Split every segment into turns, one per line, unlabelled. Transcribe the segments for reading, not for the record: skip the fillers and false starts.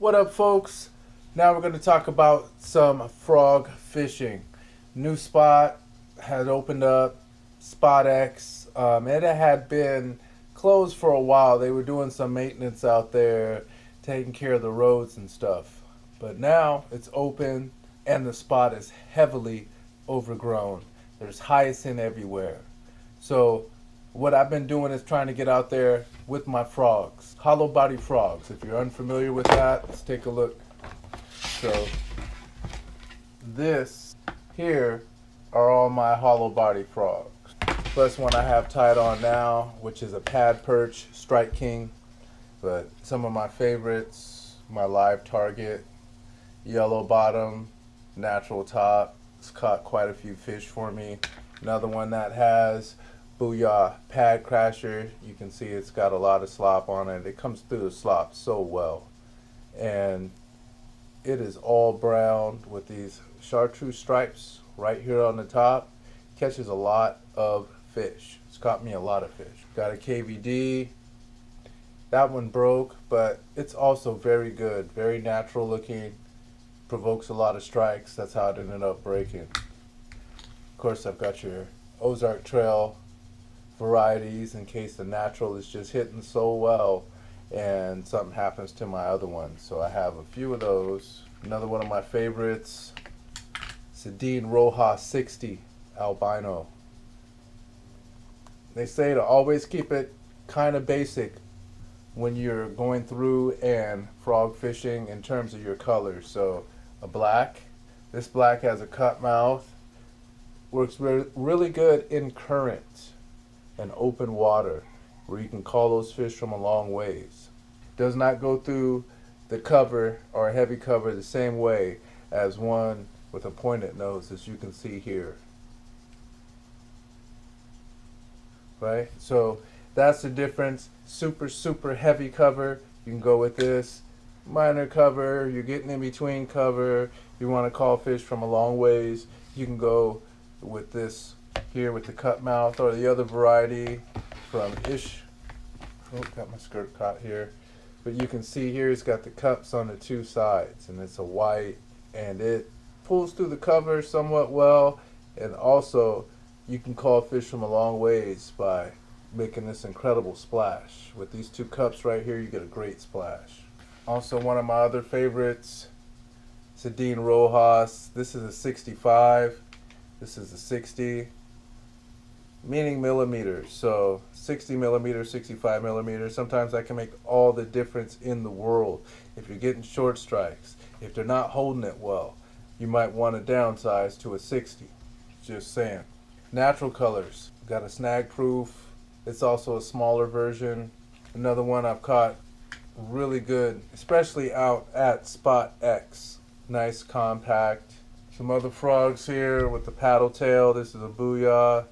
What up, folks? Now we're going to talk about some frog fishing. New spot had opened up, Spot X. It had been closed for a while. They were doing some maintenance out there, taking care of the roads and stuff. But now it's open and the spot is heavily overgrown. There's hyacinth everywhere. So what I've been doing is trying to get out there with my frogs, hollow body frogs. If you're unfamiliar with that, let's take a look. So this here are all my hollow body frogs. Plus one I have tied on now, which is a pad perch, Strike King. But some of my favorites, my live target, yellow bottom, natural top. It's caught quite a few fish for me. Another one that has Booyah Pad Crasher. You can see it's got a lot of slop on it. It comes through the slop so well. And it is all brown with these chartreuse stripes right here on the top. Catches a lot of fish. It's caught me a lot of fish. Got a KVD. That one broke, but it's also very good. Very natural looking. Provokes a lot of strikes. That's how it ended up breaking. Of course, I've got your Ozark Trail varieties in case the natural is just hitting so well and something happens to my other one. So I have a few of those. Another one of my favorites, Sedin Roja 60 albino. They say to always keep it kind of basic when you're going through and frog fishing in terms of your colors. So a black, this black has a cut mouth, works really good in current and open water where you can call those fish from a long ways. Does not go through the cover or heavy cover the same way as one with a pointed nose, as you can see here. Right? So that's the difference. Super heavy cover, you can go with this. Minor cover, you're getting in between cover, you want to call fish from a long ways, you can go with this here with the cut mouth, or the other variety from got my skirt caught here, but you can see here it's got the cups on the two sides, and it's a white, and it pulls through the cover somewhat well, and also you can call fish from a long ways by making this incredible splash. With these two cups right here, you get a great splash. Also, one of my other favorites, Sedin Rojas. This is a 65. This is a 60, meaning millimeters. So 60 millimeters, 65 millimeters. Sometimes that can make all the difference in the world. If you're getting short strikes, if they're not holding it well, you might want to downsize to a 60. Just saying. Natural colors. Got a snag proof. It's also a smaller version. Another one I've caught really good, especially out at Spot X. Nice, compact. Some other frogs here with the paddle tail. This is a Booyah,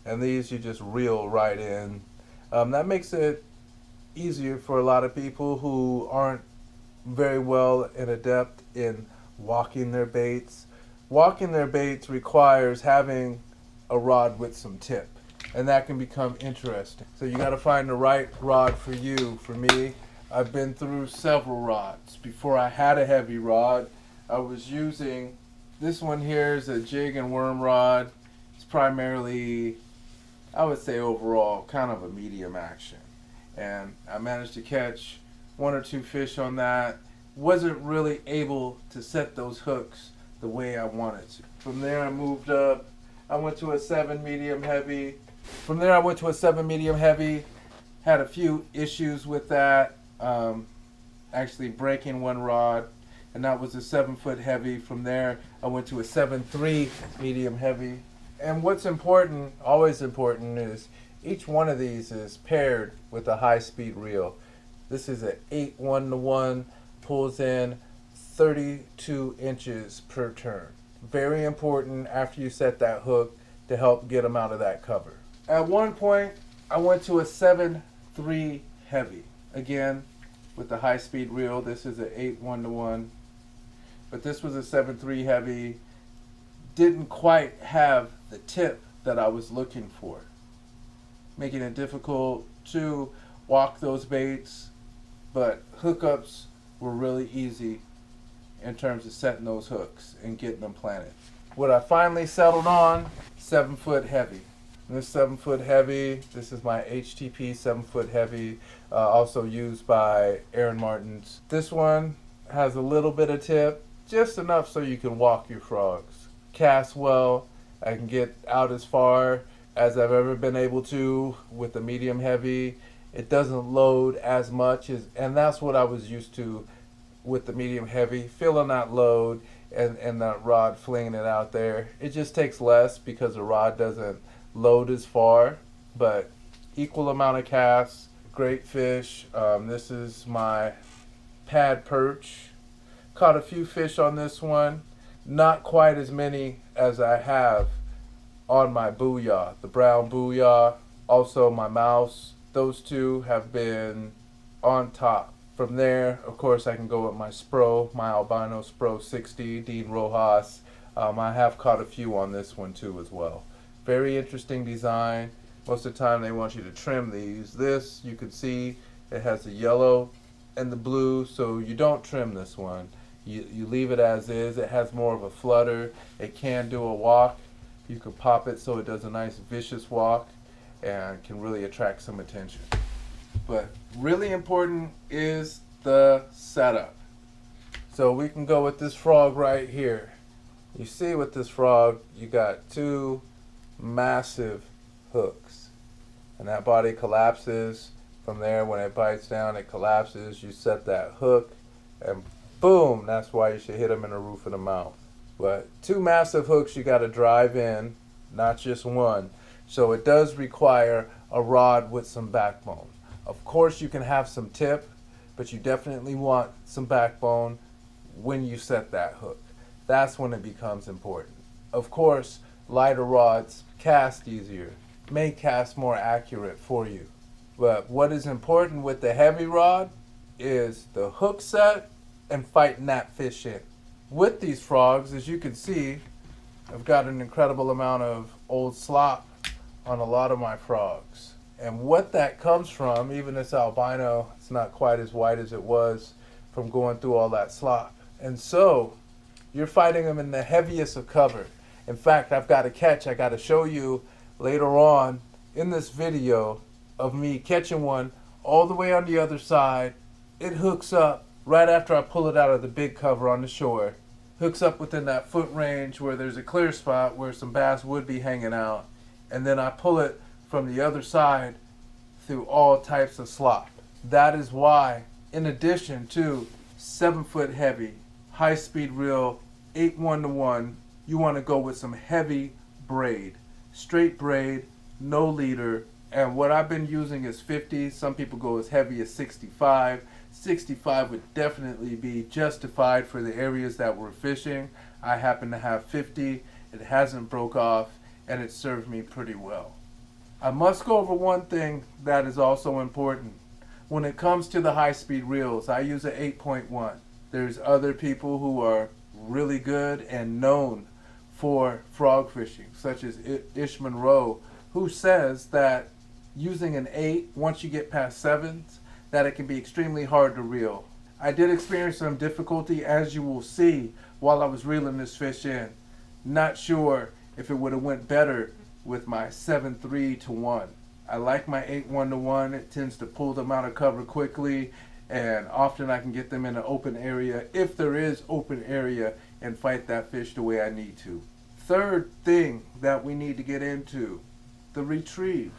and these you just reel right in. That makes it easier for a lot of people who aren't very well and adept in walking their baits. Walking their baits requires having a rod with some tip, and that can become interesting. So you got to find the right rod for you. For me, I've been through several rods. Before I had a heavy rod, I was using this one here is a jig and worm rod. It's primarily, I would say overall, kind of a medium action. And I managed to catch one or two fish on that. Wasn't really able to set those hooks the way I wanted to. From there I moved up. I went to a 7 medium heavy. From there I went to a 7 medium heavy. Had a few issues with that. Actually breaking one rod. And that was a 7-foot heavy. From there, I went to a 7.3 medium heavy. And what's important, always important, is each one of these is paired with a high-speed reel. This is an 8 1-to-1, pulls in 32 inches per turn. Very important after you set that hook to help get them out of that cover. At one point, I went to a 7.3 heavy. Again, with the high-speed reel. This is an 8 1-to-1. But this was a 7.3 heavy. Didn't quite have the tip that I was looking for, making it difficult to walk those baits. But hookups were really easy in terms of setting those hooks and getting them planted. What I finally settled on, 7-foot heavy. This 7-foot heavy, this is my HTP 7-foot heavy, also used by Aaron Martin's. This one has a little bit of tip, just enough so you can walk your frogs. Cast well. I can get out as far as I've ever been able to with the medium heavy. It doesn't load as much, and that's what I was used to with the medium heavy, feeling that load and that rod flinging it out there. It just takes less because the rod doesn't load as far, but equal amount of casts, great fish. This is my pad perch. Caught a few fish on this one, not quite as many as I have on my booyah, the brown booyah, also my mouse. Those two have been on top. From there, of course, I can go with my Spro, my albino Spro 60, Dean Rojas. I have caught a few on this one too as well. Very interesting design. Most of the time they want you to trim these. This, you can see, it has the yellow and the blue, so you don't trim this one. You leave it as is. It has more of a flutter. It can do a walk. You can pop it so it does a nice vicious walk and can really attract some attention. But really important is the setup. So we can go with this frog right here. You see with this frog, you got two massive hooks. And that body collapses. From there, when it bites down, it collapses. You set that hook and boom, that's why you should hit them in the roof of the mouth. But two massive hooks you got to drive in, not just one. So it does require a rod with some backbone. Of course you can have some tip, but you definitely want some backbone when you set that hook. That's when it becomes important. Of course, lighter rods cast easier, may cast more accurate for you. But what is important with the heavy rod is the hook set and fighting that fish in. With these frogs, as you can see, I've got an incredible amount of old slop on a lot of my frogs. And what that comes from, even this albino, it's not quite as white as it was from going through all that slop. And so, you're fighting them in the heaviest of cover. In fact, I've got a catch I got to show you later on in this video of me catching one all the way on the other side. It hooks up right after I pull it out of the big cover on the shore. Hooks up within that foot range where there's a clear spot where some bass would be hanging out. And then I pull it from the other side through all types of slop. That is why, in addition to 7-foot heavy, high-speed reel, 8-1-to-1, you want to go with some heavy braid. Straight braid, no leader, and what I've been using is 50. Some people go as heavy as 65. 65 would definitely be justified for the areas that we're fishing. I happen to have 50. It hasn't broke off, and it served me pretty well. I must go over one thing that is also important. When it comes to the high-speed reels, I use an 8.1. There's other people who are really good and known for frog fishing, such as Ish Monroe, who says that using an 8, once you get past 7s, that it can be extremely hard to reel. I did experience some difficulty, as you will see, while I was reeling this fish in. Not sure if it would have went better with my 7-3-to-1. I like my 8-1-to-1. It tends to pull them out of cover quickly, and often I can get them in an open area, if there is open area, and fight that fish the way I need to. Third thing that we need to get into, the retrieve.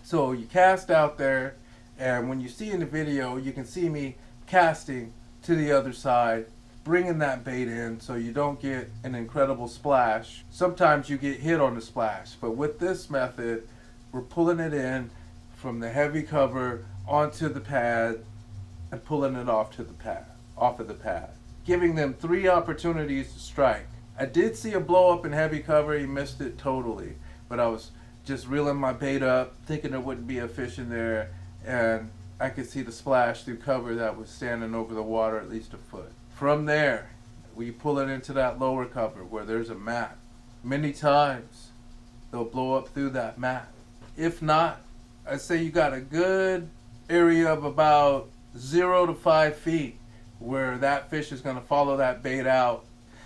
So you cast out there, and when you see in the video, you can see me casting to the other side, bringing that bait in so you don't get an incredible splash. Sometimes you get hit on the splash, but with this method, we're pulling it in from the heavy cover onto the pad and pulling it off of the pad, giving them 3 opportunities to strike. I did see a blow up in heavy cover. He missed it totally, but I was just reeling my bait up, thinking there wouldn't be a fish in there, and I could see the splash through cover that was standing over the water at least a foot. From there, we pull it into that lower cover where there's a mat. Many times, they'll blow up through that mat. If not, I'd say you got a good area of about 0 to 5 feet where that fish is going to follow that bait out.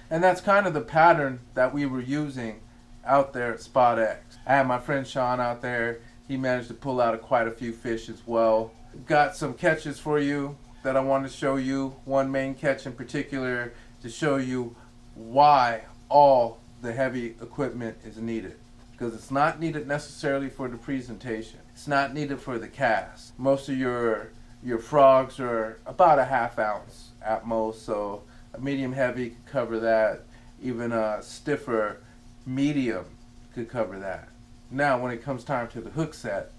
And that's kind of the pattern that we were using out there at Spot X. I had my friend Sean out there. He managed to pull out quite a few fish as well. Got some catches for you that I want to show you. One main catch in particular to show you why all the heavy equipment is needed. Because it's not needed necessarily for the presentation. It's not needed for the cast. Most of your frogs are about a ½ ounce at most, so a medium heavy could cover that. Even a stiffer medium could cover that. Now when it comes time to the hook set,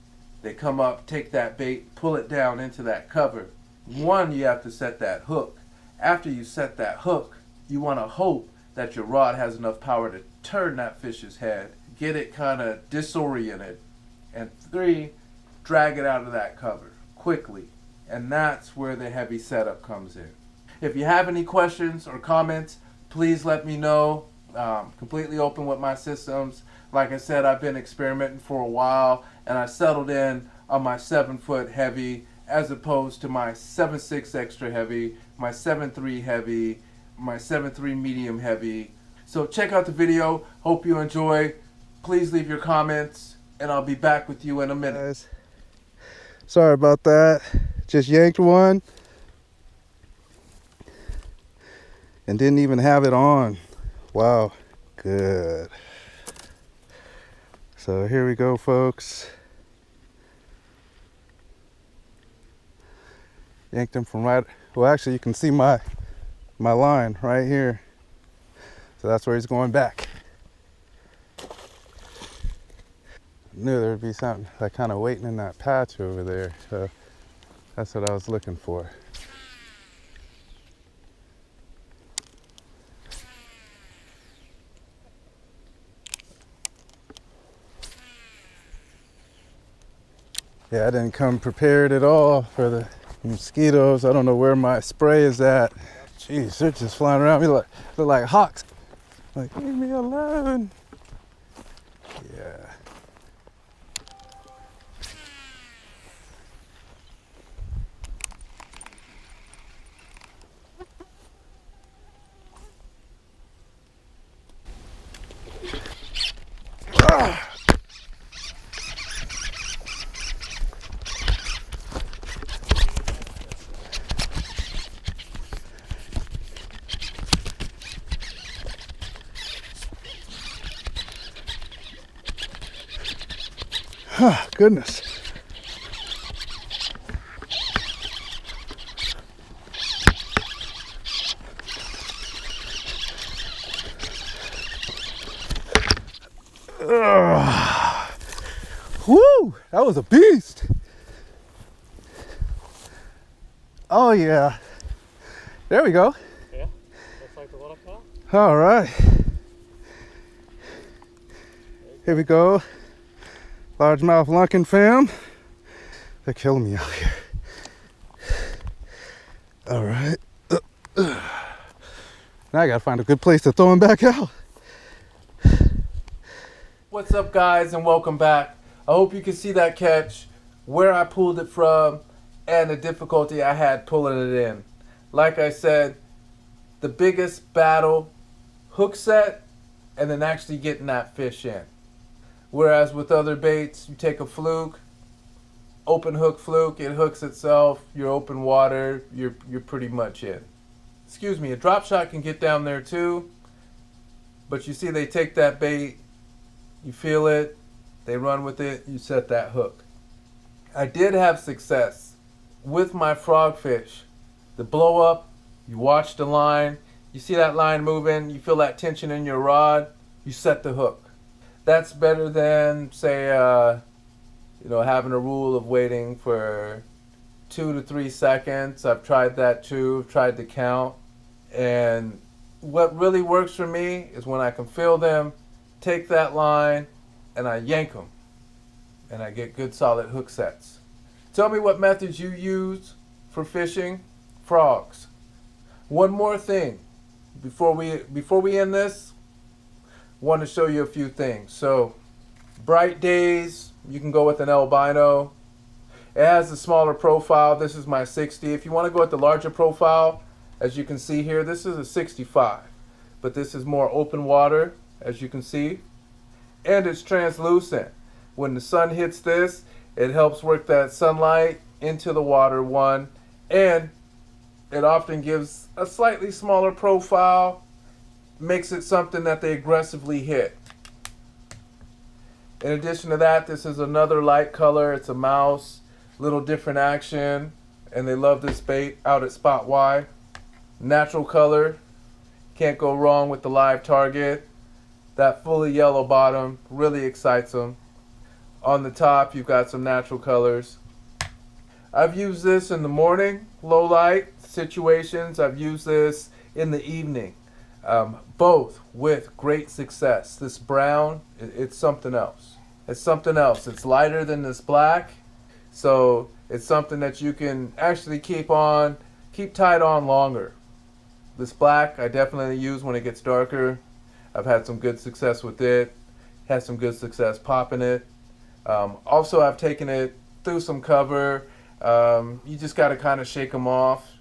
they come up, take that bait, pull it down into that cover. One, you have to set that hook. After you set that hook, you want to hope that your rod has enough power to turn that fish's head, get it kind of disoriented, and 3, drag it out of that cover quickly. And that's where the heavy setup comes in. If you have any questions or comments, please let me know. Completely open with my systems. Like I said, I've been experimenting for a while, and I settled in on my 7-foot heavy as opposed to my 7.6 extra heavy, my 7.3 heavy, my 7.3 medium heavy. So check out the video. Hope you enjoy. Please leave your comments, and I'll be back with you in a minute.
Guys, sorry about that. Just yanked one and didn't even have it on. Wow, good. So here we go, folks. Yanked him from right, well actually you can see my line right here. So that's where he's going back. Knew there'd be something like kind of waiting in that patch over there. So that's what I was looking for. Yeah, I didn't come prepared at all for the mosquitoes. I don't know where my spray is at. Jeez, they're just flying around me like they're like hawks. Like, leave me alone. Yeah. Oh, goodness. Woo! That was a beast. Oh yeah. There we go.
Yeah, that's like the one up top.
All right. Here we go. Largemouth lunkin fam. They're killing me out here. All right. Now I gotta find a good place to throw them back out.
What's up, guys, and welcome back. I hope you can see that catch, where I pulled it from, and the difficulty I had pulling it in. Like I said, the biggest battle, hook set, and then actually getting that fish in. Whereas with other baits, you take a fluke, open hook fluke, it hooks itself, you're open water, you're pretty much in. Excuse me, a drop shot can get down there too, but you see they take that bait, you feel it, they run with it, you set that hook. I did have success with my frogfish. The blow up, you watch the line, you see that line moving, you feel that tension in your rod, you set the hook. That's better than, say, having a rule of waiting for 2 to 3 seconds. I've tried that too, I've tried to count. And what really works for me is when I can feel them, take that line, and I yank them. And I get good solid hook sets. Tell me what methods you use for fishing frogs. One more thing before we end this. Want to show you a few things. So bright days, you can go with an albino. It has a smaller profile. This is my 60. If you want to go with the larger profile, As you can see here, this is a 65, but this is more open water, as you can see, and it's translucent. When the sun hits this, it helps work that sunlight into the water, one, and it often gives a slightly smaller profile, makes it something that they aggressively hit. In addition to that, this is another light color. It's a mouse, little different action, and they love this bait out at Spot Y. Natural color, can't go wrong with the live target. That fully yellow bottom really excites them. On the top, you've got some natural colors. I've used this in the morning, low light situations. I've used this in the evening, both with great success. This brown, it's something else. It's something else. It's lighter than this black, so it's something that you can actually keep tied on longer. This black I definitely use when it gets darker. I've had some good success with it. Had some good success popping it. Also, I've taken it through some cover. You just got to kind of shake them off,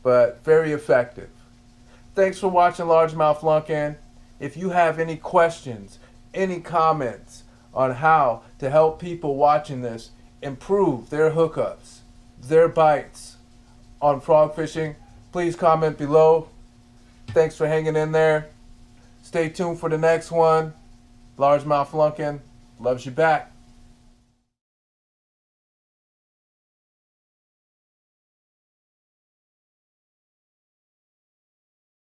but very effective. Thanks for watching Largemouth Lunkin. If you have any questions, any comments on how to help people watching this improve their hookups, their bites on frog fishing, please comment below. Thanks for hanging in there. Stay tuned for the next one. Largemouth Lunkin loves you back.